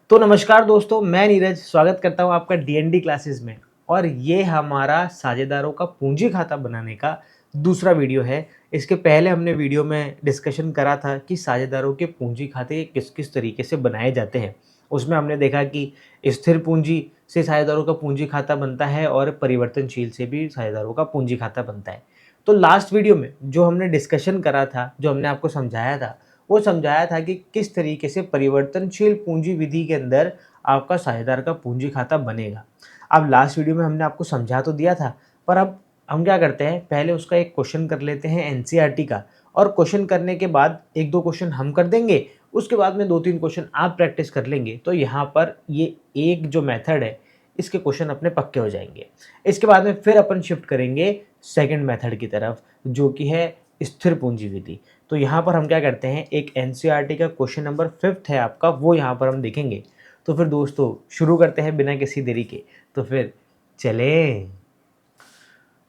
तो नमस्कार दोस्तों, मैं नीरज स्वागत करता हूँ आपका डीएनडी क्लासेस में। और ये हमारा साझेदारों का पूंजी खाता बनाने का दूसरा वीडियो है। इसके पहले हमने वीडियो में डिस्कशन करा था कि साझेदारों के पूंजी खाते किस किस तरीके से बनाए जाते हैं। उसमें हमने देखा कि स्थिर पूंजी से साझेदारों का पूंजी खाता बनता है और परिवर्तनशील से भी साझेदारों का पूंजी खाता बनता है। तो लास्ट वीडियो में जो हमने डिस्कशन करा था, जो हमने आपको समझाया था, वो समझाया था कि किस तरीके से परिवर्तनशील पूंजी विधि के अंदर आपका साझेदार का पूंजी खाता बनेगा। अब लास्ट वीडियो में हमने आपको समझा तो दिया था, पर अब हम क्या करते हैं, पहले उसका एक क्वेश्चन कर लेते हैं एनसीईआरटी का। और क्वेश्चन करने के बाद 1-2 क्वेश्चन हम कर देंगे, उसके बाद में 2-3 क्वेश्चन आप प्रैक्टिस कर लेंगे। तो यहाँ पर ये एक जो मेथड है, इसके क्वेश्चन अपने पक्के हो जाएंगे। इसके बाद में फिर अपन शिफ्ट करेंगे सेकंड मेथड की तरफ, जो कि है स्थिर पूंजी विधि। तो यहाँ पर हम क्या करते हैं, एक एनसीईआरटी का क्वेश्चन नंबर 5th है आपका, वो यहाँ पर हम देखेंगे। तो फिर दोस्तों शुरू करते हैं बिना किसी देरी के। तो फिर चलें।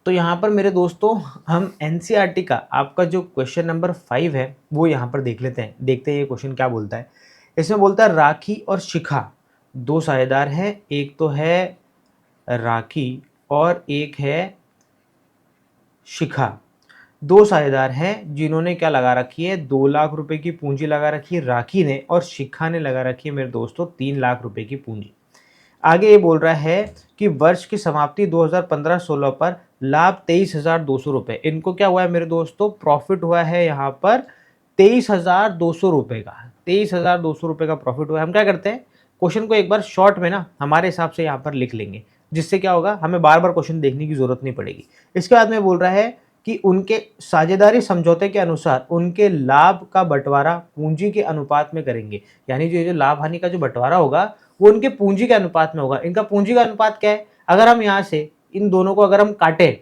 तो यहाँ पर मेरे दोस्तों हम एनसीईआरटी का आपका जो क्वेश्चन नंबर 5 है वो यहाँ पर देख लेते हैं। देखते हैं ये क्वेश्चन क्या बोलता है। इसमें बोलता है राखी और शिखा दो साझेदार हैं। एक तो है राखी और एक है शिखा। दो साझेदार हैं जिन्होंने क्या लगा रखी है, 2 लाख रुपए की पूंजी लगा रखी है राखी ने, और शिखा ने लगा रखी है मेरे दोस्तों 3 लाख रुपए की पूंजी। आगे ये बोल रहा है कि वर्ष की समाप्ति 2015-16 पर लाभ 23,200 रुपये। इनको क्या हुआ है मेरे दोस्तों, प्रॉफिट हुआ है यहाँ पर 23,200 रुपये का। 23,200 रुपये का प्रॉफिट हुआ है। हम क्या करते हैं, क्वेश्चन को एक बार शॉर्ट में ना हमारे हिसाब से यहाँ पर लिख लेंगे, जिससे क्या होगा, हमें बार बार क्वेश्चन देखने की जरूरत नहीं पड़ेगी। इसके बाद में बोल रहा है कि उनके साझेदारी समझौते के अनुसार उनके लाभ का बंटवारा पूंजी के अनुपात में करेंगे। यानी जो लाभ हानि का जो बंटवारा होगा वो उनके पूंजी के अनुपात में होगा। इनका पूंजी का अनुपात क्या है, अगर हम यहाँ से इन दोनों को अगर हम काटें,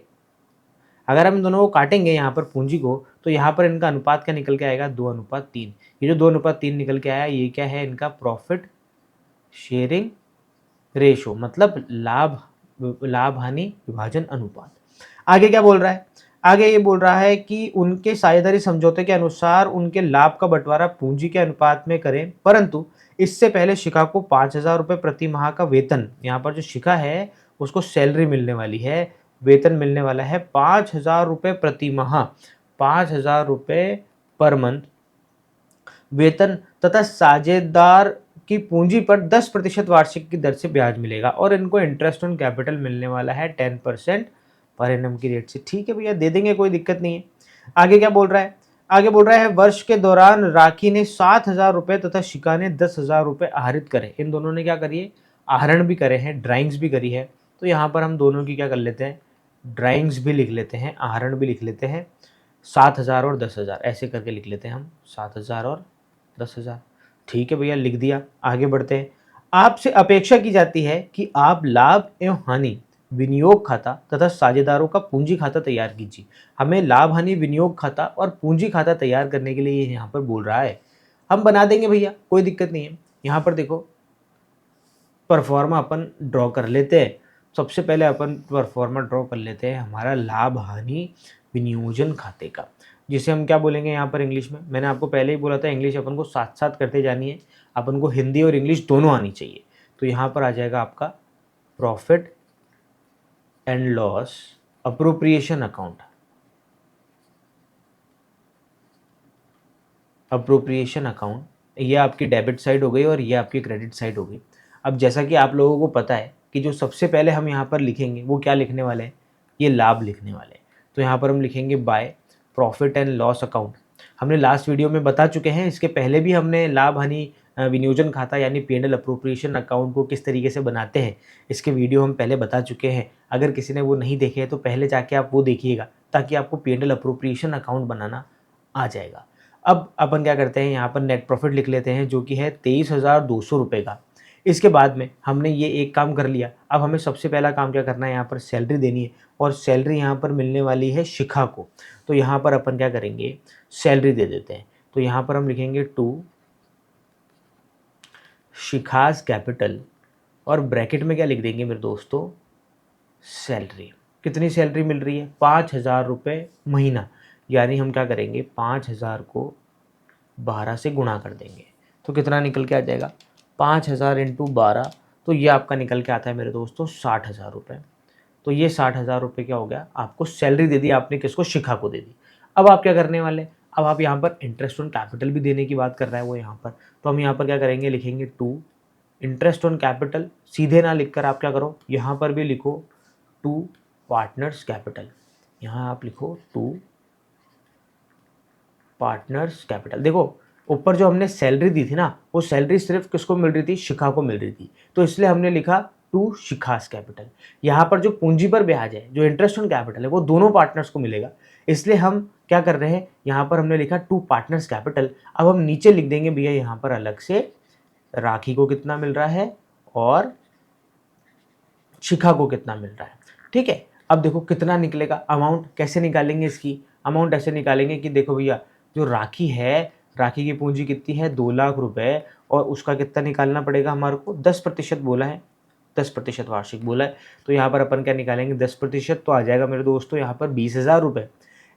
अगर हम इन दोनों को काटेंगे यहाँ पर पूंजी को, तो यहाँ पर इनका अनुपात क्या निकल के आएगा, 2:3। ये जो 2:3 निकल के आया, ये क्या है, इनका प्रॉफिट शेयरिंग रेशो, मतलब लाभ हानि विभाजन अनुपात। आगे क्या बोल रहा है, आगे ये बोल रहा है कि उनके साझेदारी समझौते के अनुसार उनके लाभ का बंटवारा पूंजी के अनुपात में करें, परंतु इससे पहले शिखा को 5,000 रुपये प्रति माह का वेतन, यहाँ पर जो शिखा है उसको सैलरी मिलने वाली है, वेतन मिलने वाला है 5,000 रुपये प्रति माह, 5,000 रुपये पर मंथ वेतन, तथा साझेदार की पूंजी पर 10% वार्षिक की दर से ब्याज मिलेगा, और इनको इंटरेस्ट ऑन कैपिटल मिलने वाला है 10% पर एनम की रेट से। ठीक है भैया, दे देंगे, कोई दिक्कत नहीं है। आगे क्या बोल रहा है, आगे बोल रहा है वर्ष के दौरान राखी ने 7,000 रुपये तथा शिखा ने 10,000 रुपये आहरित करे। इन दोनों ने क्या करी है, आहरण भी करे हैं, ड्राइंग्स भी करी है। तो यहाँ पर हम दोनों की क्या कर लेते हैं, ड्राइंग्स भी लिख लेते हैं, आहरण भी लिख लेते हैं। 7,000 और 10,000 ऐसे करके लिख लेते हैं हम, 7,000 और 10,000। ठीक है भैया, लिख दिया। आगे बढ़ते हैं। आपसे अपेक्षा की जाती है कि आप लाभ एवं हानि विनियोग खाता तथा साझेदारों का पूंजी खाता तैयार कीजिए। हमें लाभ हानि विनियोग खाता और पूंजी खाता तैयार करने के लिए यहाँ पर बोल रहा है। हम बना देंगे भैया, कोई दिक्कत नहीं है। यहाँ पर देखो, परफॉर्मा अपन ड्रॉ कर लेते हैं। सबसे पहले अपन परफॉर्मा ड्रॉ कर लेते हैं हमारा लाभ हानि विनियोजन खाते का, जिसे हम क्या बोलेंगे यहाँ पर इंग्लिश में। मैंने आपको पहले ही बोला था, इंग्लिश अपन को साथ साथ करते जानी है, अपन को हिंदी और इंग्लिश दोनों आनी चाहिए। तो यहाँ पर आ जाएगा आपका profit and loss appropriation account, appropriation account. ये आपकी डेबिट साइड हो गई और ये आपकी क्रेडिट साइड हो गई। अब जैसा कि आप लोगों को पता है कि जो सबसे पहले हम यहाँ पर लिखेंगे वो क्या लिखने वाले हैं, ये लाभ लिखने वाले हैं। तो यहाँ पर हम लिखेंगे by profit and loss account. हमने लास्ट वीडियो में बता चुके हैं, इसके पहले भी हमने लाभ हानि विनियोजन खाता यानी P&L अप्रोप्रिएशन अकाउंट को किस तरीके से बनाते हैं, इसके वीडियो हम पहले बता चुके हैं। अगर किसी ने वो नहीं देखे हैं तो पहले जाके आप वो देखिएगा, ताकि आपको P&L अप्रोप्रिएशन अकाउंट बनाना आ जाएगा। अब अपन क्या करते हैं, यहाँ पर नेट प्रॉफिट लिख लेते हैं, जो कि है 23,200 रुपये का। इसके बाद में हमने ये एक काम कर लिया। अब हमें सबसे पहला काम क्या करना है, यहाँ पर सैलरी देनी है, और सैलरी यहाँ पर मिलने वाली है शिखा को। तो यहाँ पर अपन क्या करेंगे, सैलरी दे देते हैं। तो यहाँ पर हम लिखेंगे टू शिखाज कैपिटल, और ब्रैकेट में क्या लिख देंगे मेरे दोस्तों, सैलरी। कितनी सैलरी मिल रही है, 5,000 रुपये महीना। यानी हम क्या करेंगे, 5,000 को 12 से गुणा कर देंगे, तो कितना निकल के आ जाएगा, 5,000 इंटू 12, तो ये आपका निकल के आता है मेरे दोस्तों 60,000 रुपये। तो ये 60,000 रुपये क्या हो गया, आपको सैलरी दे दी आपने, किसको, शिखा को दे दी। अब आप क्या करने वाले, अब आप यहाँ पर इंटरेस्ट ऑन कैपिटल भी देने की बात कर रहा है वो यहाँ पर, तो हम यहाँ पर क्या करेंगे, लिखेंगे टू इंटरेस्ट ऑन कैपिटल, सीधे ना लिखकर आप क्या करो, यहाँ पर भी लिखो टू पार्टनर्स कैपिटल, यहाँ आप लिखो टू पार्टनर्स कैपिटल। देखो ऊपर जो हमने सैलरी दी थी ना, वो सैलरी सिर्फ किसको मिल रही थी, शिखा को मिल रही थी, तो इसलिए हमने लिखा टू शिखास कैपिटल। यहाँ पर जो पूंजी पर ब्याज है, जो इंटरेस्ट ऑन कैपिटल है, वो दोनों पार्टनर्स को मिलेगा, इसलिए हम क्या कर रहे हैं, यहाँ पर हमने लिखा टू पार्टनर्स कैपिटल। अब हम नीचे लिख देंगे भैया यहाँ पर अलग से राखी को कितना मिल रहा है और शिखा को कितना मिल रहा है। ठीक है, अब देखो कितना निकलेगा अमाउंट, कैसे निकालेंगे इसकी अमाउंट, ऐसे निकालेंगे कि देखो भैया जो राखी है, राखी की पूंजी कितनी है, 2 लाख रुपए, और उसका कितना निकालना पड़ेगा हमारे को, 10% बोला है, 10% वार्षिक बोला है, तो यहाँ पर अपन क्या निकालेंगे 10%, तो आ जाएगा मेरे दोस्तों यहाँ पर 20,000 रुपये।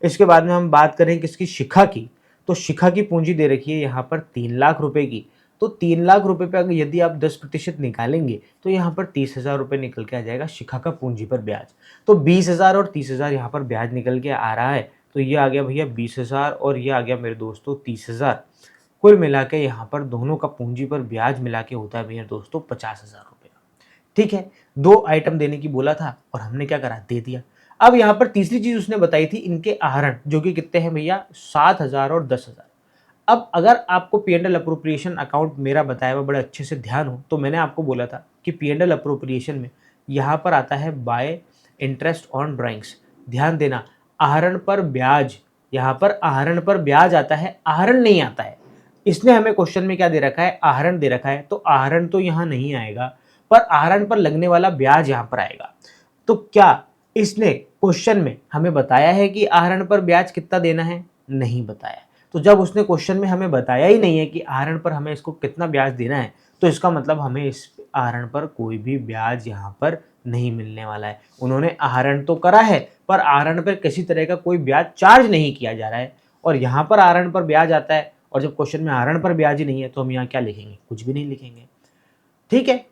इसके बाद में हम बात करें किसकी, शिखा की, तो शिखा की पूंजी दे रखी है यहाँ पर 3 लाख रुपए की, तो 3 लाख रुपए पे अगर यदि आप 10% निकालेंगे तो यहाँ पर 30,000 रुपये निकल के आ जाएगा शिखा का पूंजी पर ब्याज। तो 20,000 और 30,000 यहाँ पर ब्याज निकल के आ रहा है, तो ये आ गया भैया 20,000 और ये आ गया मेरे दोस्तों 30,000। कुल मिला के यहाँ पर दोनों का पूंजी पर ब्याज मिला के होता है मेरे दोस्तों 50,000 रुपये। ठीक है, दो आइटम देने की बोला था और हमने क्या करा, दे दिया। अब यहाँ पर तीसरी चीज उसने बताई थी इनके आहरण, जो कि कितने हैं भैया, 7,000 और 10,000। अब अगर आपको P and L appropriation account मेरा बताया हुआ बड़े अच्छे से ध्यान हो, तो मैंने आपको बोला था कि पी एंड एल अप्रोप्रिएशन में यहाँ पर आता है बाय इंटरेस्ट ऑन ड्राइंग्स। ध्यान देना, आहरण पर ब्याज, यहाँ पर आहरण पर ब्याज आता है, आहरण नहीं आता है। इसने हमें क्वेश्चन में क्या दे रखा है, आहरण दे रखा है, तो आहरण तो यहाँ नहीं आएगा, पर आहरण पर लगने वाला ब्याज यहाँ पर आएगा। तो क्या इसने क्वेश्चन में हमें बताया है कि आहरण पर ब्याज कितना देना है, नहीं बताया। तो जब उसने क्वेश्चन में हमें बताया ही नहीं है कि आहरण पर हमें इसको कितना ब्याज देना है, तो इसका मतलब हमें इस आहरण पर कोई भी ब्याज यहाँ पर नहीं मिलने वाला है। उन्होंने आहरण तो करा है, पर आहरण पर किसी तरह का कोई ब्याज चार्ज नहीं किया जा रहा है, और यहाँ पर आहरण पर ब्याज आता है, और जब क्वेश्चन में आहरण पर ब्याज ही नहीं है तो हम यहाँ क्या लिखेंगे, कुछ भी नहीं लिखेंगे। ठीक है,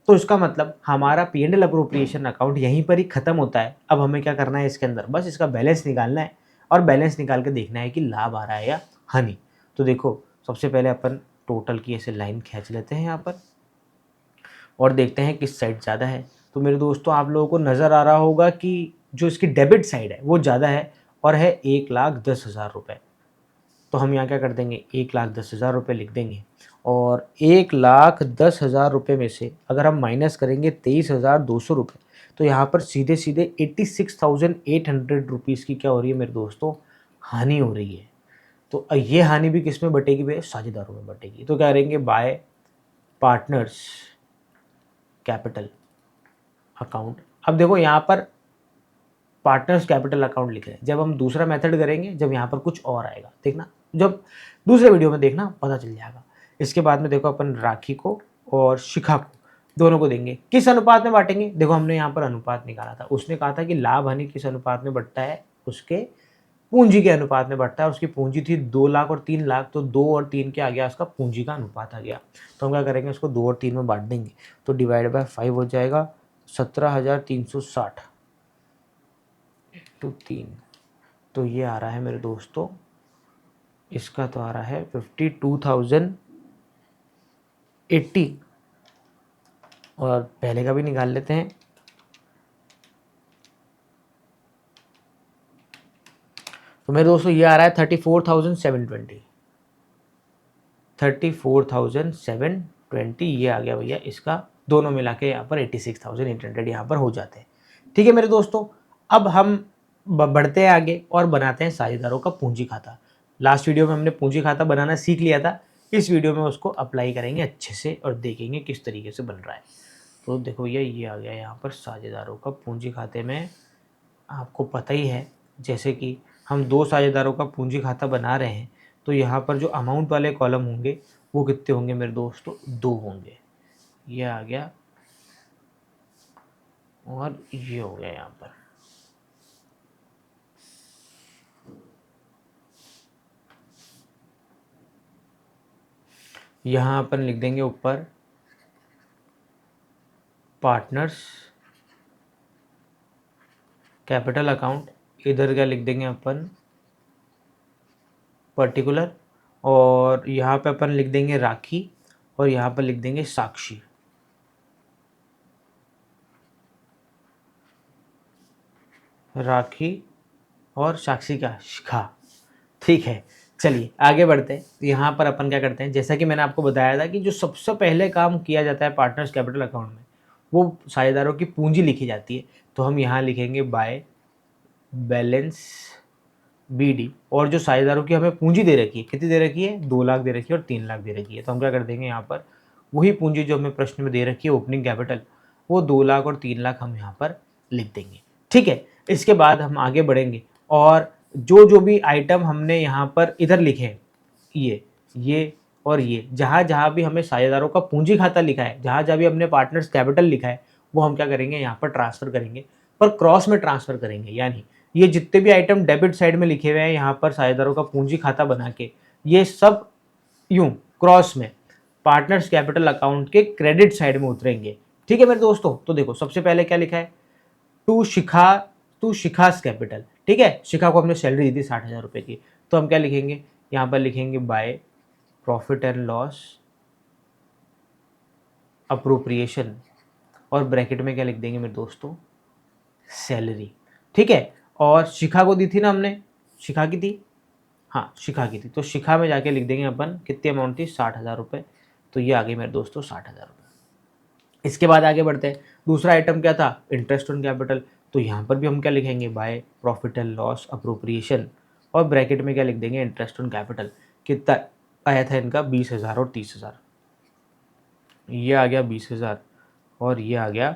तो इसका मतलब हमारा P and L appropriation account यहीं पर ही खत्म होता है। अब हमें क्या करना है इसके अंदर, बस इसका बैलेंस निकालना है, और बैलेंस निकाल के देखना है कि लाभ आ रहा है या हानि। तो देखो सबसे पहले अपन टोटल की ऐसे लाइन खींच लेते हैं यहाँ पर, और देखते हैं किस साइड ज़्यादा है। तो मेरे दोस्तों आप लोगों को नज़र आ रहा होगा कि जो इसकी डेबिट साइड है वो ज़्यादा है, और है 1,10,000 रुपये। तो हम यहाँ क्या कर देंगे, 1,10,000 रुपये लिख देंगे, और 1,10,000 रुपये में से अगर हम माइनस करेंगे 23,200 रुपये, तो यहाँ पर सीधे सीधे 86,800 रुपीज़ की क्या हो रही है मेरे दोस्तों, हानि हो रही है। तो ये हानि भी किस में बटेगी भैया, साझेदारों में बटेगी। तो क्या करेंगे, बाय पार्टनर्स कैपिटल अकाउंट। अब देखो यहाँ पर पार्टनर्स कैपिटल अकाउंट लिख रहे हैं, जब हम दूसरा मेथड करेंगे, जब यहाँ पर कुछ और आएगा, देखना जब दूसरे वीडियो में देखना पता चल जाएगा। इसके बाद में देखो अपन राखी को और शिखा को दोनों को देंगे, किस अनुपात में बांटेंगे, देखो हमने यहाँ पर अनुपात निकाला था, उसने कहा था कि लाभ हानि किस अनुपात में बढ़ता है, उसके पूंजी के अनुपात में बढ़ता है। उसकी पूंजी थी 2 लाख और 3 लाख, तो 2 और 3 के आ गया उसका पूंजी का अनुपात आ गया। तो हम क्या करेंगे, उसको 2 और 3 में बांट देंगे, तो डिवाइड बाय 5 हो जाएगा, 17,360 टू 3, तो ये आ रहा है मेरे दोस्तों, इसका तो आ रहा है 52,080, और पहले का भी निकाल लेते हैं। तो मेरे दोस्तों ये आ रहा है 34,720, 34,720 ये आ गया भैया इसका, दोनों मिला के यहाँ पर 86,800 यहाँ पर हो जाते हैं। ठीक है मेरे दोस्तों, अब हम बढ़ते हैं आगे और बनाते हैं साझेदारों का पूंजी खाता। लास्ट वीडियो में हमने पूंजी खाता बनाना सीख लिया था, इस वीडियो में उसको अप्लाई करेंगे अच्छे से और देखेंगे किस तरीके से बन रहा है। तो देखो ये आ गया यहाँ पर साझेदारों का पूंजी खाते में। आपको पता ही है, जैसे कि हम दो साझेदारों का पूंजी खाता बना रहे हैं, तो यहाँ पर जो अमाउंट वाले कॉलम होंगे वो कितने होंगे मेरे दोस्तों, 2 होंगे। ये आ गया और ये हो गया यहाँ पर। यहाँ अपन लिख देंगे ऊपर पार्टनर्स कैपिटल अकाउंट, इधर क्या लिख देंगे अपन पर्टिकुलर, और यहाँ पे अपन लिख देंगे राखी, और यहाँ पर लिख देंगे साक्षी। राखी और साक्षी का शिखा। ठीक है, चलिए आगे बढ़ते हैं। यहाँ पर अपन क्या करते हैं, जैसा कि मैंने आपको बताया था कि जो सबसे पहले काम किया जाता है पार्टनर्स कैपिटल अकाउंट में, वो साझेदारों की पूंजी लिखी जाती है। तो हम यहाँ लिखेंगे बाय बैलेंस BD, और जो साझेदारों की हमें पूंजी दे रखी है, कितनी दे रखी है, 2 लाख दे रखी है और 3 लाख दे रखी है। तो हम क्या कर देंगे, यहाँ पर वही पूंजी जो हमें प्रश्न में दे रखी है ओपनिंग कैपिटल, वो 2 लाख और 3 लाख हम यहाँ पर लिख देंगे। ठीक है, इसके बाद हम आगे बढ़ेंगे और जो भी आइटम हमने यहाँ पर इधर लिखे हैं, ये और ये, जहाँ जहाँ भी हमें साझेदारों का पूंजी खाता लिखा है, जहाँ जहाँ भी हमने पार्टनर्स कैपिटल लिखा है, वो हम क्या करेंगे, यहाँ पर ट्रांसफर करेंगे, पर क्रॉस में ट्रांसफर करेंगे। यानी ये जितने भी आइटम डेबिट साइड में लिखे हुए हैं यहाँ पर साझेदारों का पूंजी खाता बना के, ये सब यूं क्रॉस में पार्टनर्स कैपिटल अकाउंट के क्रेडिट साइड में उतरेंगे। ठीक है मेरे दोस्तों, तो देखो सबसे पहले क्या लिखा है, टू शिखास कैपिटल। ठीक है, शिखा को हमने सैलरी दी थी 60,000 रुपये की, तो हम क्या लिखेंगे, यहाँ पर लिखेंगे by profit and loss appropriation, और ब्रैकेट में क्या लिख देंगे मेरे दोस्तों, सैलरी। ठीक है, और शिखा को दी थी ना हमने, शिखा की थी, हाँ शिखा की थी, तो शिखा में जाके लिख देंगे अपन कितनी अमाउंट थी, 60,000 रुपये। तो ये आ गई मेरे दोस्तों 60,000 रुपये। इसके बाद आगे बढ़ते हैं, दूसरा आइटम क्या था, इंटरेस्ट ऑन कैपिटल। तो यहाँ पर भी हम क्या लिखेंगे, by profit and loss appropriation, और ब्रैकेट में क्या लिख देंगे, इंटरेस्ट ऑन कैपिटल। कितना आया था इनका, 20,000 और 30,000। ये आ गया 20,000 और ये आ गया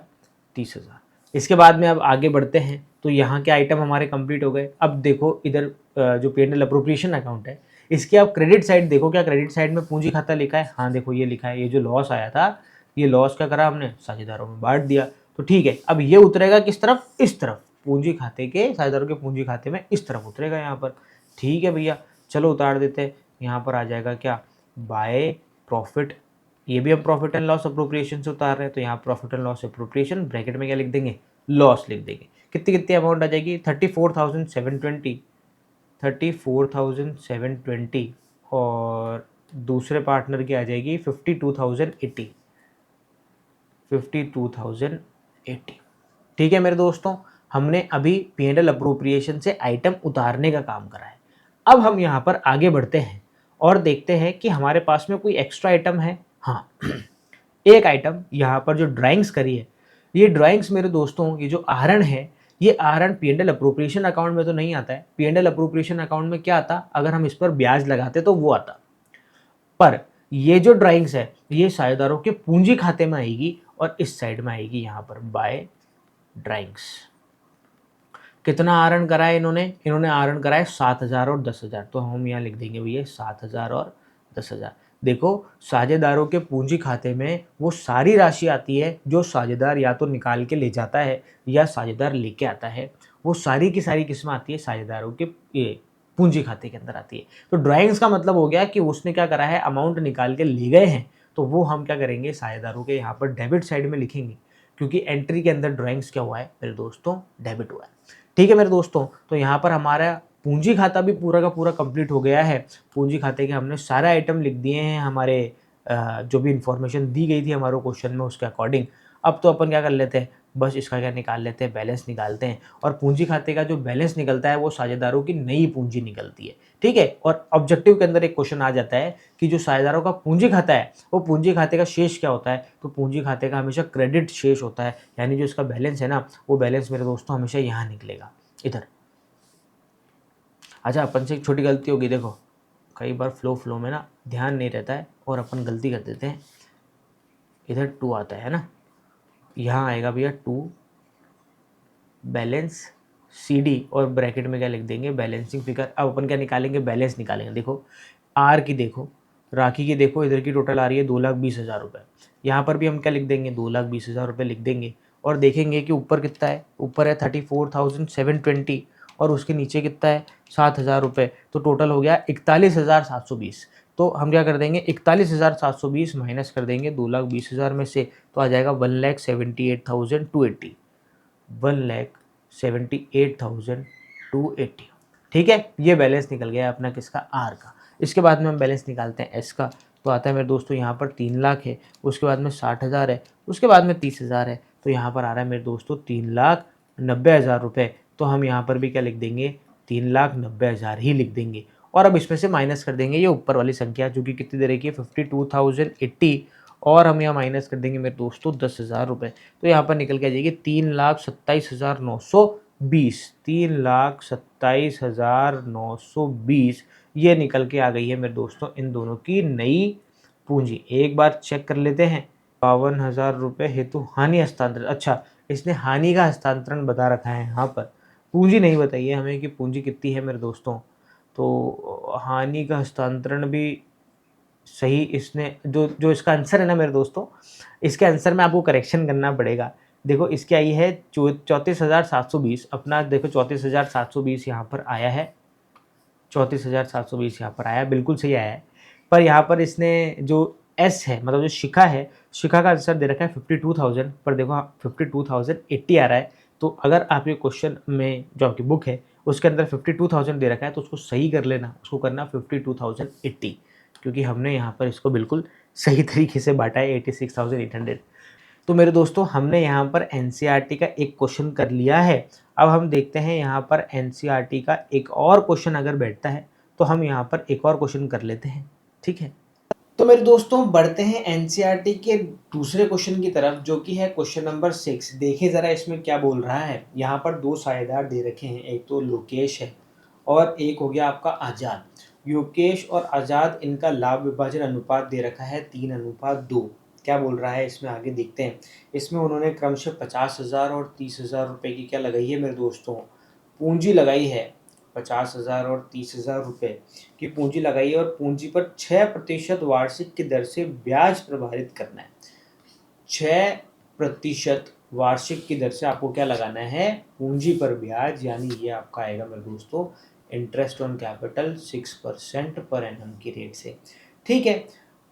30,000। इसके बाद में अब आगे बढ़ते हैं, तो यहाँ के आइटम हमारे कंप्लीट हो गए। अब देखो इधर जो P&L अप्रोप्रिएशन अकाउंट है, इसके आप क्रेडिट साइड देखो, क्या क्रेडिट साइड में पूंजी खाता लिखा है, हाँ देखो ये लिखा है। ये जो लॉस आया था, ये लॉस क्या करा हमने, साझेदारों में बांट दिया। तो ठीक है, अब ये उतरेगा किस तरफ, इस तरफ, पूंजी खाते के, साझेदारों के पूंजी खाते में इस तरफ उतरेगा यहाँ पर। ठीक है भैया, चलो उतार देते हैं। यहाँ पर आ जाएगा क्या, बाय प्रॉफिट, ये भी हम प्रॉफिट एंड लॉस अप्रोप्रिएशन से उतार रहे हैं, तो यहाँ profit and loss appropriation, bracket में क्या लिख देंगे, लॉस लिख देंगे। कितनी कितनी अमाउंट आ जाएगी, 34,720, 34,720, और दूसरे पार्टनर की आ जाएगी 52,080, 52,080। ठीक है मेरे दोस्तों, हमने अभी P&L अप्रोप्रिएशन से आइटम उतारने का काम करा है। अब हम यहाँ पर आगे बढ़ते हैं और देखते हैं कि हमारे पास में कोई एक्स्ट्रा आइटम है। हाँ एक आइटम यहाँ पर जो ड्राइंग्स करी है, ये ड्राइंग्स मेरे दोस्तों, ये जो आहरण है, ये आहरण P&L अप्रोप्रिएशन अकाउंट में तो नहीं आता है। P&L अप्रोप्रिएशन अकाउंट में क्या आता, अगर हम इस पर ब्याज लगाते तो वो आता, पर ये जो ड्राइंग्स है ये साझेदारों के पूंजी खाते में आएगी और इस साइड में आएगी यहाँ पर बाय ड्राइंग्स। कितना आहरण करा है इन्होंने आहरण करा है 7,000 और 10,000। तो हम यहाँ लिख देंगे भैया 7,000 और 10,000। देखो साझेदारों के पूंजी खाते में वो सारी राशि आती है जो साझेदार या तो निकाल के ले जाता है या साझेदार लेके आता है। वो सारी की सारी किस्में आती है साझेदारों के ये पूंजी खाते के अंदर आती है। तो ड्राइंग्स का मतलब हो गया कि उसने क्या करा है, अमाउंट निकाल के ले गए हैं, तो वो हम क्या करेंगे, साझेदारों के यहाँ पर डेबिट साइड में लिखेंगे, क्योंकि एंट्री के अंदर ड्राइंग्स क्या हुआ है मेरे दोस्तों, डेबिट हुआ है। ठीक है मेरे दोस्तों, तो यहाँ पर हमारा पूंजी खाता भी पूरा का पूरा कंप्लीट हो गया है। पूंजी खाते के हमने सारे आइटम लिख दिए हैं, हमारे जो भी इंफॉर्मेशन दी गई थी हमारे क्वेश्चन में उसके अकॉर्डिंग। अब तो अपन क्या कर लेते हैं, बस इसका क्या निकाल लेते हैं, बैलेंस निकालते हैं। और पूंजी खाते का जो बैलेंस निकलता है वो साझेदारों की नई पूंजी निकलती है। ठीक है, और ऑब्जेक्टिव के अंदर एक क्वेश्चन आ जाता है कि जो साझेदारों का पूंजी खाता है वो पूंजी खाते का शेष क्या होता है, तो पूंजी खाते का हमेशा क्रेडिट शेष होता है। यानी जो इसका बैलेंस है ना, वो बैलेंस मेरे दोस्तों हमेशा यहाँ निकलेगा, इधर। अच्छा, अपन से एक छोटी गलती होगी, देखो कई बार फ्लो में ना ध्यान नहीं रहता है और अपन गलती कर देते हैं। इधर 2 आता है ना, यहाँ आएगा भैया 2 बैलेंस CD, और ब्रैकेट में क्या लिख देंगे, बैलेंसिंग फिगर। अब अपन क्या निकालेंगे, बैलेंस निकालेंगे। देखो आर की देखो, राखी की देखो, इधर की टोटल आ रही है 2,20,000 रुपये। यहाँ पर भी हम क्या लिख देंगे, 2,20,000 रुपये लिख देंगे। और देखेंगे कि ऊपर कितना है, ऊपर है 34,720 और उसके नीचे कितना है 7,000 रुपये। तो टोटल हो गया 41,720। तो हम क्या कर देंगे 41,720 माइनस कर देंगे 2,20,000 में से, तो आ जाएगा 1,78,280, 1,78,280। ठीक है, ये बैलेंस निकल गया अपना किसका, आर का। इसके बाद में हम बैलेंस निकालते हैं एस का, तो आता है मेरे दोस्तों यहाँ पर 3 लाख है, उसके बाद में 60,000 है, उसके बाद में 30,000 है, तो यहाँ पर आ रहा है मेरे दोस्तों 3,90,000 रुपये। तो हम यहाँ पर भी क्या लिख देंगे, 3,90,000 ही लिख देंगे। और अब इसमें से माइनस कर देंगे ये ऊपर वाली संख्या जो कि कितनी दे रखी है 52,080, और हम यहाँ माइनस कर देंगे मेरे दोस्तों 10,000 रुपये। तो यहाँ पर निकल के आ जाएगी 3,27,920, 3,27,920 ये निकल के आ गई है मेरे दोस्तों इन दोनों की नई पूंजी। एक बार चेक कर लेते हैं। 52,000 रुपये हेतु हानि हस्तांतरण, अच्छा इसने हानि का हस्तांतरण बता रखा है यहाँ पर, पूंजी नहीं बताई है हमें कि पूंजी कितनी है मेरे दोस्तों। तो हानि का हस्तांतरण भी सही इसने जो जो इसका आंसर है ना मेरे दोस्तों, इसके आंसर में आपको करेक्शन करना पड़ेगा। देखो इसकी आई है 34,720, अपना देखो 34,720 यहाँ पर आया है, 34,720 यहाँ पर आया, बिल्कुल सही आया है। पर यहाँ पर इसने जो एस है मतलब जो शिखा है, शिखा का आंसर दे रखा है 52,000, पर देखो 52,080 आ रहा है। तो अगर आपके क्वेश्चन में जो आपकी बुक है उसके अंदर 52,000 दे रखा है तो उसको सही कर लेना, उसको करना 52,080, क्योंकि हमने यहाँ पर इसको बिल्कुल सही तरीके से बांटा है 86,800। तो मेरे दोस्तों हमने यहाँ पर एनसीईआरटी का एक क्वेश्चन कर लिया है। अब हम देखते हैं यहाँ पर एनसीईआरटी का एक और क्वेश्चन अगर बैठता है तो हम यहाँ पर एक और क्वेश्चन कर लेते हैं, ठीक है। तो मेरे दोस्तों बढ़ते हैं एनसीईआरटी के दूसरे क्वेश्चन की तरफ, जो कि है क्वेश्चन नंबर 6। देखिए ज़रा इसमें क्या बोल रहा है। यहाँ पर दो साझेदार दे रखे हैं, एक तो लोकेश है और एक हो गया आपका आज़ाद। योकेश और आज़ाद इनका लाभ विभाजन अनुपात दे रखा है 3:2। क्या बोल रहा है इसमें आगे देखते हैं। इसमें उन्होंने क्रमशः 50,000 और 30,000 रुपये की क्या लगाई है मेरे दोस्तों, पूंजी लगाई है। 50,000 और 30,000 रुपये की पूंजी लगाई है और पूंजी पर 6% वार्षिक की दर से ब्याज प्रभावित करना है। 6% वार्षिक की दर से आपको क्या लगाना है, पूंजी पर ब्याज, यानी ये आपका आएगा मेरे दोस्तों interest on capital 6% per annum की रेट से। ठीक है,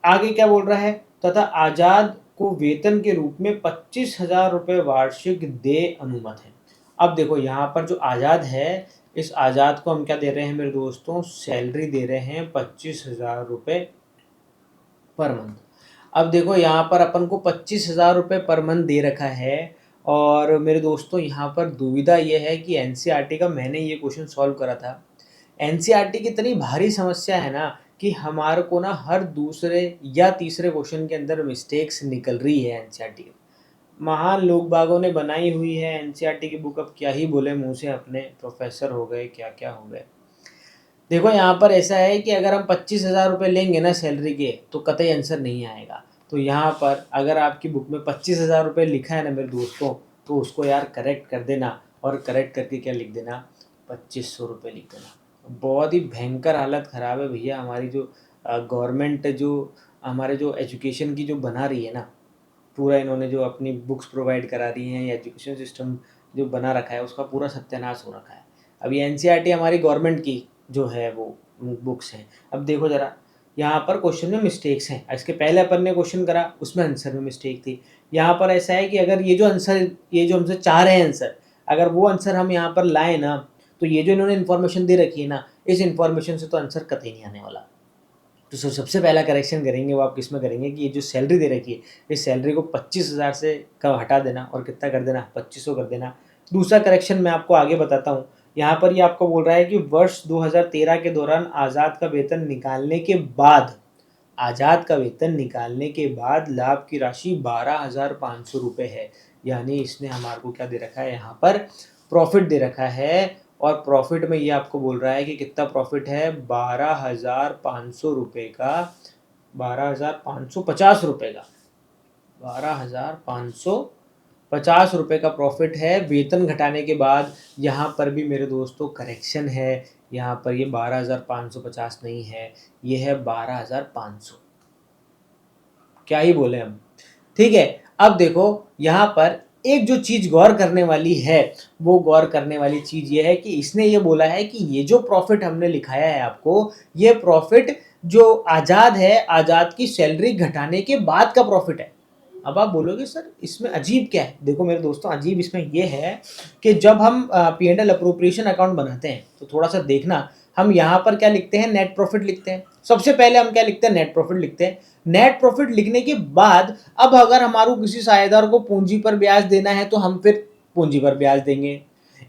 आगे क्या बोल रहा है, तथा आजाद को वेतन के रूप में 25,000 रुपये वार्षिक दे अनुमत है। अब देखो यहाँ पर जो आज़ाद है, इस आज़ाद को हम क्या दे रहे हैं मेरे दोस्तों, सैलरी दे रहे हैं 25,000 रुपये पर मंथ। अब देखो यहाँ पर अपन को 25,000 रुपये पर मंथ दे रखा है, और मेरे दोस्तों यहाँ पर दुविधा ये है कि एनसीईआरटी का मैंने ये क्वेश्चन सॉल्व करा था। एनसीईआरटी की इतनी भारी समस्या है ना कि हमारे को ना हर दूसरे या तीसरे क्वेश्चन के अंदर मिस्टेक्स निकल रही है एनसीईआरटी की। महान लोग बागों ने बनाई हुई है एनसीईआरटी की बुक, अब क्या ही बोले मुंह से, अपने प्रोफेसर हो गए क्या क्या हो गए। देखो यहाँ पर ऐसा है कि अगर हम 25,000 रुपये लेंगे ना सैलरी के तो कतई आंसर नहीं आएगा। तो यहाँ पर अगर आपकी बुक में 25,000 रुपये लिखा है ना मेरे दोस्तों, तो उसको यार करेक्ट कर देना, और करेक्ट करके क्या लिख देना, 2,500 रुपये लिख देना। बहुत ही भयंकर हालत ख़राब है भैया हमारी, जो गवर्नमेंट जो हमारे जो एजुकेशन की जो बना रही है ना, पूरा इन्होंने जो अपनी बुक्स प्रोवाइड करा रही हैं या एजुकेशन सिस्टम जो बना रखा है उसका पूरा सत्यानाश हो रखा है। अब ये एनसीईआरटी हमारी गवर्नमेंट की जो है वो बुक्स हैं। अब देखो ज़रा यहाँ पर क्वेश्चन में मिस्टेक्स हैं। इसके पहले अपन ने क्वेश्चन करा उसमें आंसर में मिस्टेक थी। यहाँ पर ऐसा है कि अगर ये जो आंसर, ये जो हमसे चाह रहे हैं आंसर, अगर वो आंसर हम यहाँ पर लाएँ ना, तो ये जो इन्होंने इन्फॉर्मेशन दे रखी है ना, इस इन्फॉर्मेशन से तो आंसर कतई नहीं आने वाला। तो सबसे पहला करेक्शन करेंगे वो आप किस में करेंगे कि ये जो सैलरी दे रखी है, इस सैलरी को 25,000 से का हटा देना और कितना कर देना, 2,500 कर देना। दूसरा करेक्शन मैं आपको आगे बताता हूँ। यहाँ पर ये आपको बोल रहा है कि वर्ष 2013 के दौरान आज़ाद का वेतन निकालने के बाद, आज़ाद का वेतन निकालने के बाद लाभ की राशि 12,500 रुपये है। यानी इसने हमारे को क्या दे रखा है, यहाँ पर प्रॉफिट दे रखा है, और प्रॉफिट में ये आपको बोल रहा है कि कितना प्रॉफिट है, 12,500 रुपये का, 12,550 रुपये का, 12,550 रुपये का प्रॉफिट है वेतन घटाने के बाद। यहाँ पर भी मेरे दोस्तों करेक्शन है, यहाँ पर ये 12,550 नहीं है, ये है 12,500। क्या ही बोले हम। ठीक है, अब देखो यहाँ पर एक जो चीज़ गौर करने वाली है, वो गौर करने वाली चीज़ ये है कि इसने ये बोला है कि ये जो प्रॉफिट हमने लिखाया है आपको, ये प्रॉफिट जो आज़ाद है, आज़ाद की सैलरी घटाने के बाद का प्रॉफिट है। अब आप बोलोगे सर इसमें अजीब क्या है? देखो मेरे दोस्तों, अजीब इसमें ये है कि जब हम P and L appropriation account बनाते हैं तो थोड़ा सा देखना, हम यहाँ पर क्या लिखते हैं, नेट प्रॉफिट लिखते हैं। सबसे पहले हम क्या लिखते हैं, नेट प्रॉफिट लिखते हैं। नेट प्रॉफिट लिखने के बाद अब अगर हमारे किसी साझेदार को पूंजी पर ब्याज देना है तो हम फिर पूंजी पर ब्याज देंगे।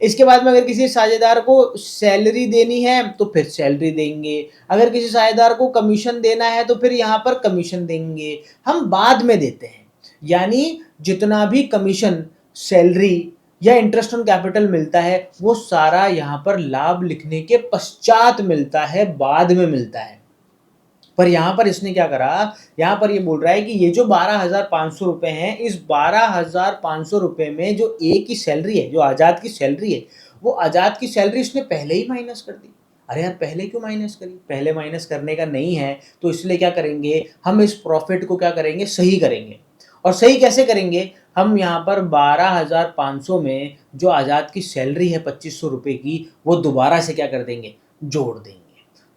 इसके बाद में अगर किसी साझेदार को सैलरी देनी है तो फिर सैलरी देंगे। अगर किसी साझेदार को कमीशन देना है तो फिर यहाँ पर कमीशन देंगे। हम बाद में देते हैं, यानी जितना भी कमीशन, सैलरी या इंटरेस्ट ऑन कैपिटल मिलता है वो सारा यहाँ पर लाभ लिखने के पश्चात मिलता है, बाद में मिलता है। पर यहाँ पर इसने क्या करा, यहाँ पर ये बोल रहा है कि ये जो 12,500 रुपए हैं, इस 12,500 रुपए में जो ए की सैलरी है, जो आज़ाद की सैलरी है, वो आज़ाद की सैलरी इसने पहले ही माइनस कर दी। अरे यार पहले क्यों माइनस करी? पहले माइनस करने का नहीं है, तो इसलिए क्या करेंगे, हम इस प्रॉफिट को क्या करेंगे, सही करेंगे। और सही कैसे करेंगे, हम यहाँ पर 12,500 में जो आज़ाद की सैलरी है 2,500 रुपये की, वो दोबारा से क्या कर देंगे, जोड़ देंगे।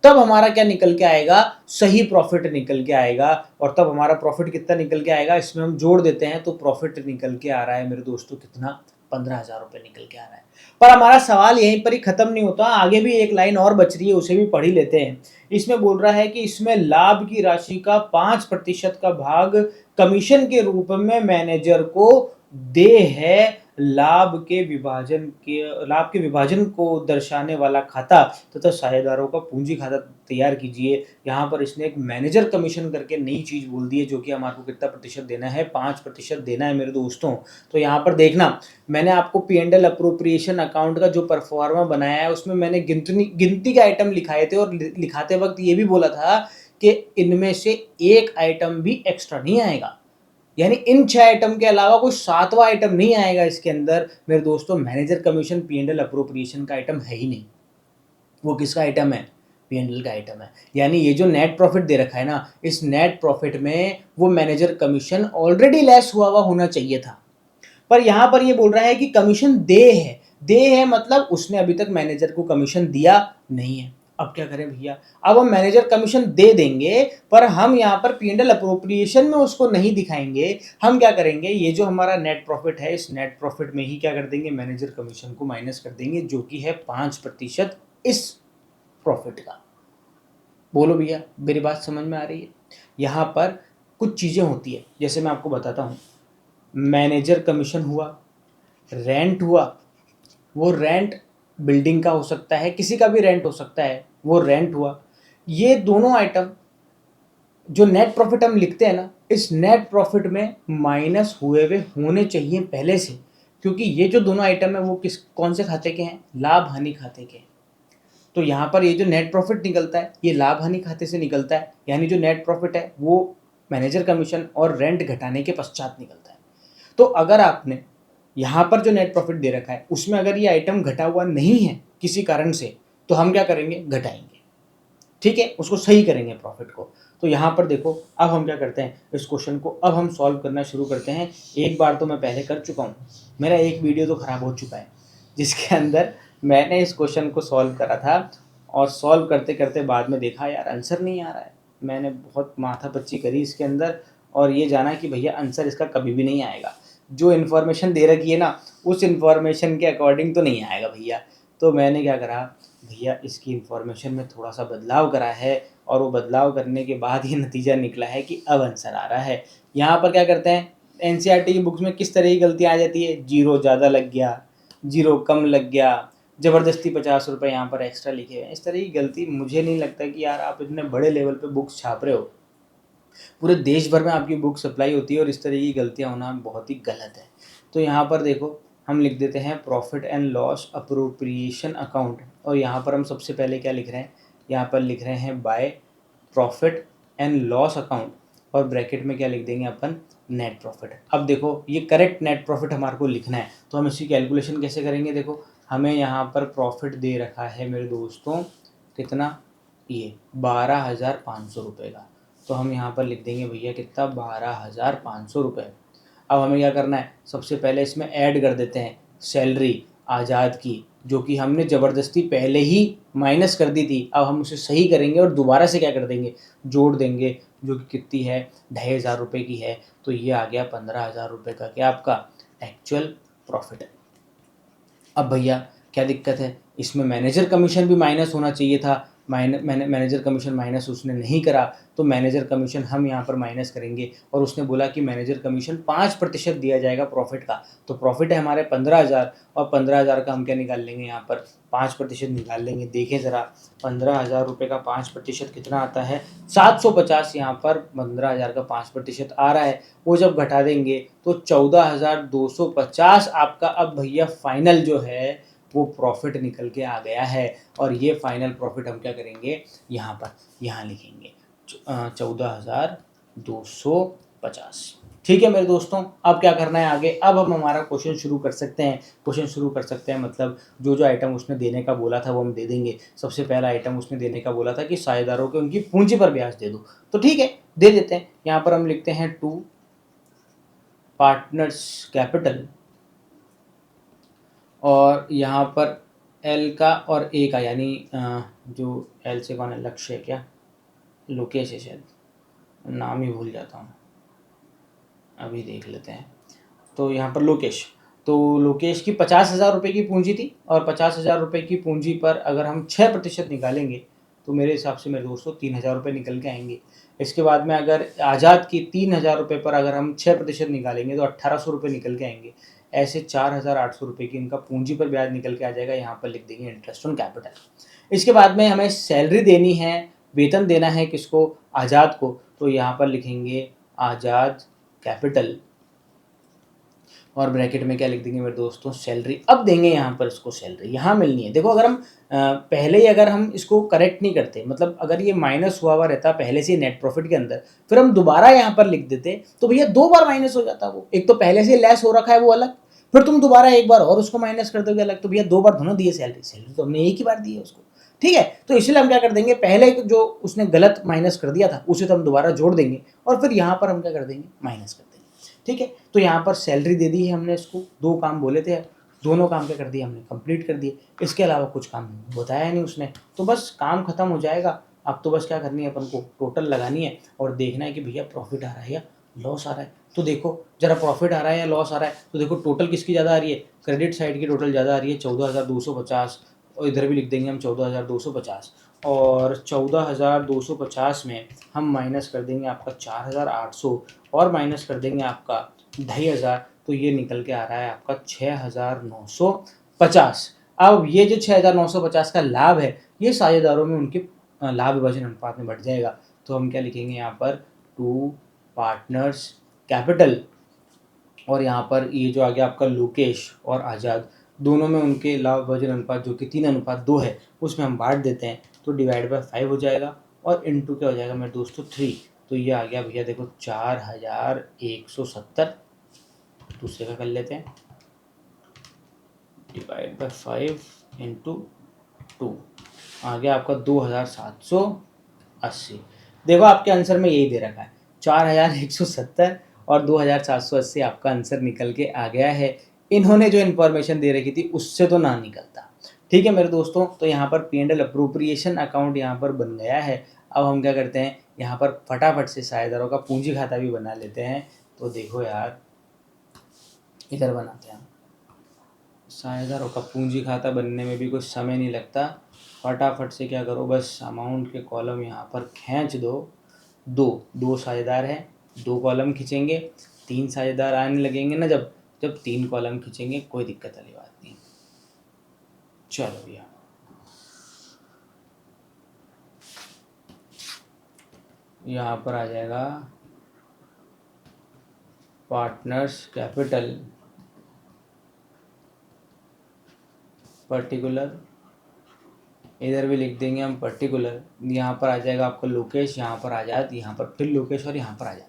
तब हमारा क्या निकल के आएगा, सही प्रॉफिट निकल के आएगा। और तब हमारा प्रॉफिट कितना निकल के आएगा, इसमें हम जोड़ देते हैं तो प्रॉफिट निकल के आ रहा है मेरे दोस्तों कितना, 15,000 रुपये निकल के आ रहा है। पर हमारा सवाल यहीं पर ही खत्म नहीं होता, आगे भी एक लाइन और बच रही है, उसे भी पढ़ ही लेते हैं। इसमें बोल रहा है कि इसमें लाभ की राशि का 5% का भाग कमीशन के रूप में मैनेजर को दे है। लाभ के विभाजन को दर्शाने वाला खाता तथा साझेदारों का पूंजी खाता तैयार कीजिए। यहाँ पर इसने एक मैनेजर कमीशन करके नई चीज बोल दी है, जो कि हमारे को कितना प्रतिशत देना है, 5% देना है मेरे दोस्तों। तो यहाँ पर देखना, मैंने आपको P and L appropriation account का जो परफॉर्मा बनाया है उसमें मैंने गिनती के आइटम लिखाए थे, और लिखाते वक्त ये भी बोला था कि इनमें से एक आइटम भी एक्स्ट्रा नहीं आएगा, यानी इन 6 आइटम के अलावा कोई 7वां आइटम नहीं आएगा इसके अंदर। मेरे दोस्तों manager commission P and L appropriation का आइटम है ही नहीं। वो किसका आइटम है, पी एंड एल का आइटम है। यानी ये जो नेट प्रॉफिट दे रखा है ना, इस नेट प्रॉफिट में वो मैनेजर कमीशन ऑलरेडी लेस हुआ होना चाहिए था। पर यहाँ पर ये बोल रहा है कि कमीशन दे है मतलब उसने अभी तक मैनेजर को कमीशन दिया नहीं है। अब क्या करें भैया, अब हम मैनेजर कमीशन दे देंगे, पर हम यहाँ पर पी एंड एल अप्रोप्रिएशन में उसको नहीं दिखाएंगे। हम क्या करेंगे, ये जो हमारा नेट प्रॉफिट है, इस नेट प्रॉफिट में ही क्या कर देंगे, मैनेजर कमीशन को माइनस कर देंगे, जो कि है 5% इस प्रॉफिट का। बोलो भैया मेरी बात समझ में आ रही है? यहाँ पर कुछ चीज़ें होती है, जैसे मैं आपको बताता हूँ। मैनेजर कमीशन हुआ, रेंट हुआ, वो रेंट बिल्डिंग का हो सकता है, किसी का भी रेंट हो सकता है, वो रेंट हुआ। ये दोनों आइटम जो नेट प्रॉफिट हम लिखते हैं ना, इस नेट प्रॉफिट में माइनस हुए हुए होने चाहिए पहले से, क्योंकि ये जो दोनों आइटम है वो कौन से खाते के हैं, लाभ हानि खाते के। तो यहाँ पर ये जो नेट प्रॉफिट निकलता है ये लाभ हानि खाते से निकलता है, यानी जो नेट प्रॉफिट है वो मैनेजर कमीशन और रेंट घटाने के पश्चात निकलता है। तो अगर आपने यहाँ पर जो नेट प्रॉफिट दे रखा है उसमें अगर ये आइटम घटा हुआ नहीं है किसी कारण से, तो हम क्या करेंगे, घटाएंगे। ठीक है, उसको सही करेंगे प्रॉफिट को। तो यहाँ पर देखो, अब हम क्या करते हैं, इस क्वेश्चन को अब हम सॉल्व करना शुरू करते हैं। एक बार तो मैं पहले कर चुका हूँ, मेरा एक वीडियो तो ख़राब हो चुका है जिसके अंदर मैंने इस क्वेश्चन को सॉल्व करा था, और सॉल्व करते करते बाद में देखा यार आंसर नहीं आ रहा है। मैंने बहुत माथापच्ची करी इसके अंदर, और ये जाना कि भैया आंसर इसका कभी भी नहीं आएगा। जो इन्फॉर्मेशन दे रखी है ना, उस इन्फॉर्मेशन के अकॉर्डिंग तो नहीं आएगा भैया। तो मैंने क्या करा भैया, इसकी इन्फॉर्मेशन में थोड़ा सा बदलाव करा है, और वो बदलाव करने के बाद ही नतीजा निकला है कि अब आंसर आ रहा है। यहाँ पर क्या करते हैं, एनसीईआरटी की बुक्स में किस तरह की गलतियाँ आ जाती है, जीरो ज़्यादा लग गया, जीरो कम लग गया, ज़बरदस्ती 50 रुपये यहाँ पर एक्स्ट्रा लिखे हैं। इस तरह की गलती मुझे नहीं लगता कि यार आप इतने बड़े लेवल पे बुक्स छाप रहे हो, पूरे देश भर में आपकी बुक सप्लाई होती है, और इस तरह की गलतियाँ होना बहुत ही गलत है। तो यहाँ पर देखो, हम लिख देते हैं profit and loss appropriation account, और यहाँ पर हम सबसे पहले क्या लिख रहे हैं, यहाँ पर लिख रहे हैं by profit and loss account, और ब्रैकेट में क्या लिख देंगे अपन, नेट प्रॉफिट। अब देखो ये करेक्ट नेट प्रॉफिट हमारे को लिखना है, तो हम इसकी कैलकुलेशन कैसे करेंगे। देखो हमें यहाँ पर प्रॉफिट दे रखा है मेरे दोस्तों कितना, ये 12,500 रुपये का। तो हम यहाँ पर लिख देंगे भैया कितना, 12,500 रुपये। अब हमें क्या करना है, सबसे पहले इसमें ऐड कर देते हैं सैलरी आज़ाद की, जो कि हमने ज़बरदस्ती पहले ही माइनस कर दी थी, अब हम उसे सही करेंगे और दोबारा से क्या कर देंगे, जोड़ देंगे, जो कि कितनी है, 2500 रुपये की है। तो ये आ गया 15,000 रुपये का क्या आपका एक्चुअल प्रॉफिट। अब भैया क्या दिक्कत है, इसमें मैनेजर कमीशन भी माइनस होना चाहिए था, मैनेजर कमीशन माइनस उसने नहीं करा, तो मैनेजर कमीशन हम यहाँ पर माइनस करेंगे। और उसने बोला कि मैनेजर कमीशन 5% दिया जाएगा प्रॉफिट का, तो प्रॉफिट है हमारे 15,000, और 15,000 का हम क्या निकाल लेंगे, यहाँ पर 5% निकाल लेंगे। देखें ज़रा, 15,000 रुपये का 5% कितना आता है, 750। यहाँ पर 15,000 का 5% आ रहा है, वो जब घटा देंगे तो 14,250 आपका अब भैया फाइनल जो है वो प्रॉफिट निकल के आ गया है। और ये फाइनल प्रॉफिट हम क्या करेंगे, यहाँ पर यहाँ लिखेंगे 14,250। ठीक है मेरे दोस्तों, अब क्या करना है आगे, अब हम हमारा क्वेश्चन शुरू कर सकते हैं। क्वेश्चन शुरू कर सकते हैं मतलब जो जो आइटम उसने देने का बोला था वो हम दे देंगे। सबसे पहला आइटम उसने देने का बोला था कि साझेदारों को उनकी पूंजी पर ब्याज दे दो, तो ठीक है दे देते हैं। यहाँ पर हम लिखते हैं 2 पार्टनर्स कैपिटल, और यहाँ पर एल का और ए का, यानी जो एल से कौन है, लक्ष्य है क्या, लोकेश है शायद, नाम ही भूल जाता हूँ, अभी देख लेते हैं। तो यहाँ पर लोकेश, तो लोकेश की 50,000 रुपये की पूंजी थी, और 50,000 रुपये की पूंजी पर अगर हम 6% निकालेंगे तो मेरे हिसाब से मेरे दोस्तों 3,000 रुपये निकल के आएंगे। इसके बाद में अगर आज़ाद की 3,000 रुपये पर अगर हम 6% निकालेंगे तो 1,800 रुपये निकल के आएंगे। ऐसे 4,800 रुपये की इनका पूंजी पर ब्याज निकल के आ जाएगा। यहाँ पर लिख देंगे इंटरेस्ट ऑन कैपिटल। इसके बाद में हमें सैलरी देनी है, वेतन देना है किसको, आज़ाद को, तो यहाँ पर लिखेंगे आज़ाद कैपिटल, और ब्रैकेट में क्या लिख देंगे मेरे दोस्तों, सैलरी। अब देंगे यहाँ पर इसको सैलरी, यहाँ मिलनी है। देखो अगर हम पहले ही अगर हम इसको करेक्ट नहीं करते, मतलब अगर ये माइनस हुआ रहता पहले से नेट प्रॉफिट के अंदर, फिर हम दोबारा यहाँ पर लिख देते तो भैया 2 बार माइनस हो जाता। वो एक तो पहले से लेस हो रखा है वो अलग, फिर तुम दोबारा एक बार और उसको माइनस कर दोगे अलग, तो भैया 2 बार दोनों दिए सैलरी, सैलरी तो हमने एक ही बार दी है उसको। ठीक है, तो इसलिए हम क्या कर देंगे, पहले जो उसने गलत माइनस कर दिया था उसे तो हम दोबारा जोड़ देंगे, और फिर यहाँ पर हम क्या कर देंगे, माइनस कर देंगे। ठीक है, तो यहाँ पर सैलरी दे दी है हमने इसको, 2 काम बोले थे, दोनों काम क्या कर दिए हमने, कंप्लीट कर दिए। इसके अलावा कुछ काम बताया नहीं उसने, तो बस काम खत्म हो जाएगा। अब तो बस क्या करनी है, अपन को टोटल लगानी है और देखना है कि भैया प्रॉफिट आ रहा है या लॉस आ रहा है। तो देखो जरा, प्रॉफिट आ रहा है या लॉस आ रहा है, तो देखो टोटल किसकी ज़्यादा आ रही है, क्रेडिट साइड की टोटल ज़्यादा आ रही है 14,250, और इधर भी लिख देंगे हम 14,250, और 14,250 में हम माइनस कर देंगे आपका 4,800, और माइनस कर देंगे आपका 2,500, तो ये निकल के आ रहा है आपका 6,950। अब ये जो 6,950 का लाभ है, ये साझेदारों में उनके लाभ विभाजन अनुपात में बढ़ जाएगा। तो हम क्या लिखेंगे यहाँ पर, 2 पार्टनर्स कैपिटल, और यहाँ पर ये जो आ गया आपका लोकेश और आज़ाद, दोनों में उनके लाभ विभाजन अनुपात जो कि 3:2 है, उसमें हम बांट देते हैं, तो डिवाइड बाय 5 हो जाएगा, और इनटू क्या हो जाएगा मेरे दोस्तों, 3। तो ये आ गया भैया देखो 4,170, दूसरे का कर लेते हैं, डिवाइड बाय 5 इंटू 2, आ गया आपका 2,780। देखो आपके आंसर में यही दे रखा है 4,170 और 2,780 आपका आंसर निकल के आ गया है। इन्होंने जो इन्फॉर्मेशन दे रखी थी उससे तो ना निकलता। ठीक है मेरे दोस्तों, तो यहाँ पर P&L अप्रोप्रिएशन अकाउंट यहाँ पर बन गया है। अब हम क्या करते हैं, यहाँ पर फटाफट से साझेदारों का पूंजी खाता भी बना लेते हैं। तो देखो यार, इधर बनाते हैं, साझेदारों का पूंजी खाता बनने में भी कुछ समय नहीं लगता। फटाफट से क्या करो, बस अमाउंट के कॉलम यहाँ पर खींच दो। दो साझेदार हैं, 2 कॉलम खींचेंगे, 3 साझेदार आने लगेंगे ना, जब 3 कॉलम खींचेंगे, कोई दिक्कत वाली बात नहीं। चलो भैया, यहाँ पर आ जाएगा पार्टनर्स कैपिटल पर्टिकुलर, इधर भी लिख देंगे हम पर्टिकुलर। यहाँ पर आ जाएगा आपका लोकेश, यहाँ पर आज़ाद, यहाँ पर फिर लोकेश, और यहाँ पर आज़ाद।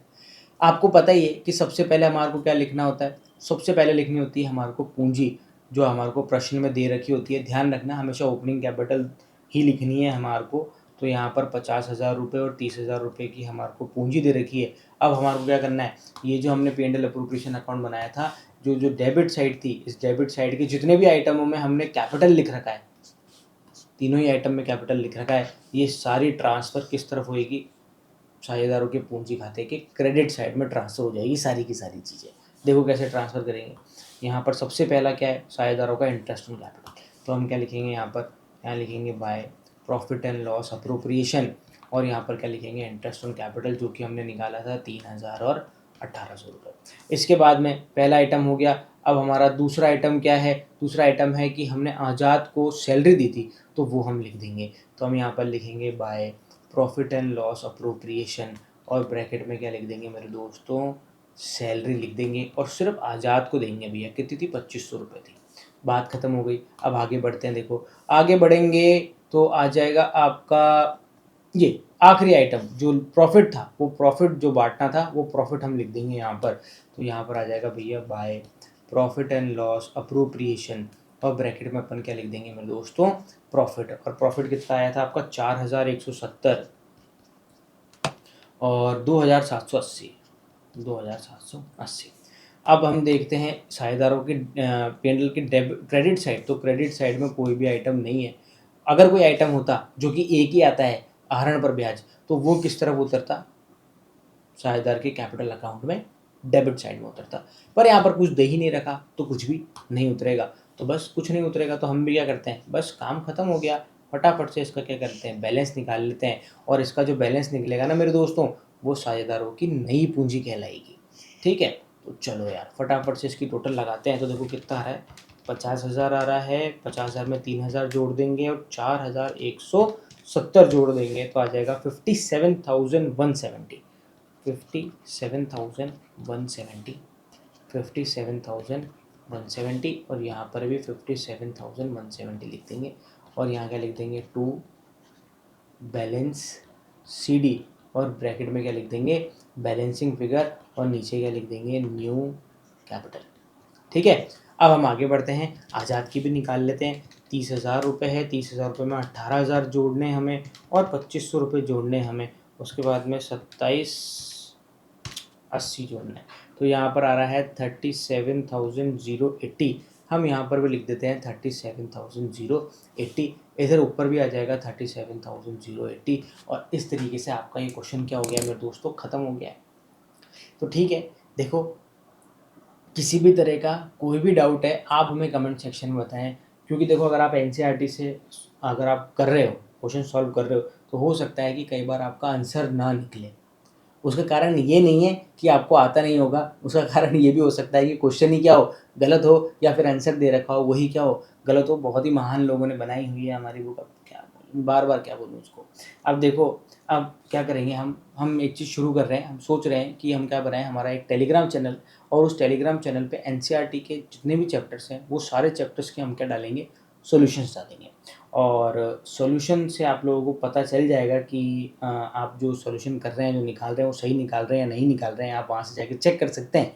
आपको पता ही है कि सबसे पहले हमारे को क्या लिखना होता है, सबसे पहले लिखनी होती है हमारे को पूंजी, जो हमारे को प्रश्न में दे रखी होती है। ध्यान रखना, हमेशा ओपनिंग कैपिटल ही लिखनी है हमारे को। तो यहाँ पर 50,000 रुपये और 30,000 रुपये की हमारे को पूंजी दे रखी है। अब हमारे को क्या करना है, ये जो हमने P&L अप्रोप्रिएशन अकाउंट बनाया था, जो जो डेबिट साइड थी, इस डेबिट साइड के जितने भी आइटमों में हमने कैपिटल लिख रखा है, तीनों ही आइटम में कैपिटल लिख रखा है, ये सारी ट्रांसफ़र किस तरफ होएगी, साझेदारों के पूंजी खाते के क्रेडिट साइड में ट्रांसफ़र हो जाएगी सारी की सारी चीज़ें। देखो कैसे ट्रांसफ़र करेंगे। यहाँ पर सबसे पहला क्या है, साझेदारों का इंटरेस्ट ऑन कैपिटल। तो हम क्या लिखेंगे यहाँ पर, यहाँ लिखेंगे by profit and loss appropriation, और यहाँ पर क्या लिखेंगे, इंटरेस्ट ऑन कैपिटल, जो कि हमने निकाला था 3000 और 1800 रुपये। इसके बाद में पहला आइटम हो गया। अब हमारा दूसरा आइटम क्या है, दूसरा आइटम है कि हमने आज़ाद को सैलरी दी थी, तो वो हम लिख देंगे। तो हम यहाँ पर लिखेंगे by profit and loss appropriation, और ब्रैकेट में क्या लिख देंगे मेरे दोस्तों, सैलरी लिख देंगे, और सिर्फ आज़ाद को देंगे भैया। कितनी थी, 2500 रुपये थी। बात ख़त्म हो गई। अब आगे बढ़ते हैं। देखो आगे बढ़ेंगे तो आ जाएगा आपका ये आखिरी आइटम जो प्रॉफिट था, वो प्रॉफिट जो बांटना था वो प्रॉफिट हम लिख देंगे यहाँ पर। तो यहाँ पर आ जाएगा भैया by profit and loss appropriation, और ब्रैकेट में अपन क्या लिख देंगे मेरे दोस्तों, प्रॉफिट। और प्रॉफिट कितना आया था आपका, 4170 और 2780। अब हम देखते हैं साझेदारों के P&L के क्रेडिट साइड। तो क्रेडिट साइड में कोई भी आइटम नहीं है। अगर कोई आइटम होता जो कि एक ही आता है, आहरण पर ब्याज, तो वो किस तरफ उतरता, साझेदार के कैपिटल अकाउंट में डेबिट साइड में उतरता। पर यहाँ पर कुछ दे ही नहीं रखा तो कुछ भी नहीं उतरेगा। तो बस कुछ नहीं उतरेगा तो हम भी क्या करते हैं, बस काम खत्म हो गया, फटाफट से इसका क्या करते हैं, बैलेंस निकाल लेते हैं। और इसका जो बैलेंस निकलेगा ना मेरे दोस्तों, वो साझेदारों की नई पूंजी कहलाएगी। ठीक है, तो चलो यार फटाफट से इसकी टोटल लगाते हैं। तो देखो कितना आ रहा है, 50,000 आ रहा है। 50,000 में 3000 जोड़ देंगे और 4170 जोड़ देंगे, तो आ जाएगा 57,170। 57,170, 57,170, और यहाँ पर भी 57,170 लिख देंगे। और यहाँ क्या लिख देंगे, टू बैलेंस CD, और ब्रैकेट में क्या लिख देंगे, बैलेंसिंग फिगर, और नीचे क्या लिख देंगे, न्यू कैपिटल। ठीक है, अब हम आगे बढ़ते हैं। आज़ाद की भी निकाल लेते हैं। 30,000 रुपये है, 30,000 रुपये में 18,000 जोड़ने हमें, और 2500 रुपये जोड़ने हमें। उसके बाद में 2780 जोड़ना है। तो यहाँ पर आ रहा है 37,080। हम यहाँ पर भी लिख देते हैं 37,080। इधर ऊपर भी आ जाएगा 37,080। और इस तरीके से आपका ये क्वेश्चन क्या हो गया मेरे दोस्तों, ख़त्म हो गया है। तो ठीक है, देखो किसी भी तरह का कोई भी डाउट है आप हमें कमेंट सेक्शन में बताएं। क्योंकि देखो अगर आप NCERT से अगर आप कर रहे हो, क्वेश्चन सॉल्व कर रहे हो, तो हो सकता है कि कई बार आपका आंसर ना निकले। उसका कारण ये नहीं है कि आपको आता नहीं होगा, उसका कारण ये भी हो सकता है कि क्वेश्चन ही क्या हो, गलत हो, या फिर आंसर दे रखा हो वही क्या हो, गलत हो। बहुत ही महान लोगों ने बनाई हुई है हमारी बुक। अब क्या बार बार क्या बोलूँ उसको। अब देखो अब क्या करेंगे, हम एक चीज़ शुरू कर रहे हैं। हम सोच रहे हैं कि हम क्या बनाएं, हमारा एक टेलीग्राम चैनल, और उस टेलीग्राम चैनल पे NCERT के जितने भी चैप्टर्स हैं वो सारे चैप्टर्स के हम क्या डालेंगे, सॉल्यूशंस डालेंगे। और सॉल्यूशन से आप लोगों को पता चल जाएगा कि आप जो सॉल्यूशन कर रहे हैं, जो निकाल रहे हैं, वो सही निकाल रहे हैं या नहीं निकाल रहे हैं। आप वहाँ से जाके चेक कर सकते हैं।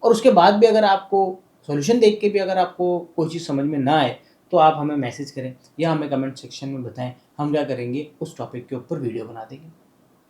और उसके बाद भी अगर आपको सॉल्यूशन देख के भी अगर आपको कोई चीज़ समझ में ना आए, तो आप हमें मैसेज करें या हमें कमेंट सेक्शन में बताएं। हम क्या करेंगे, उस टॉपिक के ऊपर वीडियो बना देंगे।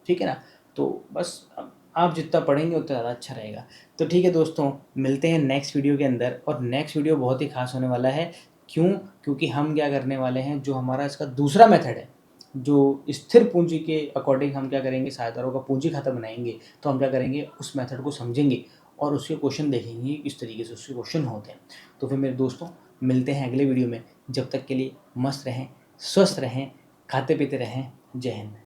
ठीक है ना। तो बस आप जितना पढ़ेंगे उतना ज़्यादा अच्छा रहेगा। तो ठीक है दोस्तों, मिलते हैं नेक्स्ट वीडियो के अंदर। और नेक्स्ट वीडियो बहुत ही खास होने वाला है। क्यों? क्योंकि हम क्या करने वाले हैं, जो हमारा इसका दूसरा मेथड है, जो स्थिर पूंजी के अकॉर्डिंग हम क्या करेंगे, साझेदारों का पूंजी खाता बनाएंगे। तो हम क्या करेंगे, उस मेथड को समझेंगे और उसके क्वेश्चन देखेंगे किस तरीके से उसके क्वेश्चन होते हैं। तो फिर मेरे दोस्तों मिलते हैं अगले वीडियो में। जब तक के लिए मस्त रहें, स्वस्थ रहें, खाते पीते रहें। जय हिंद।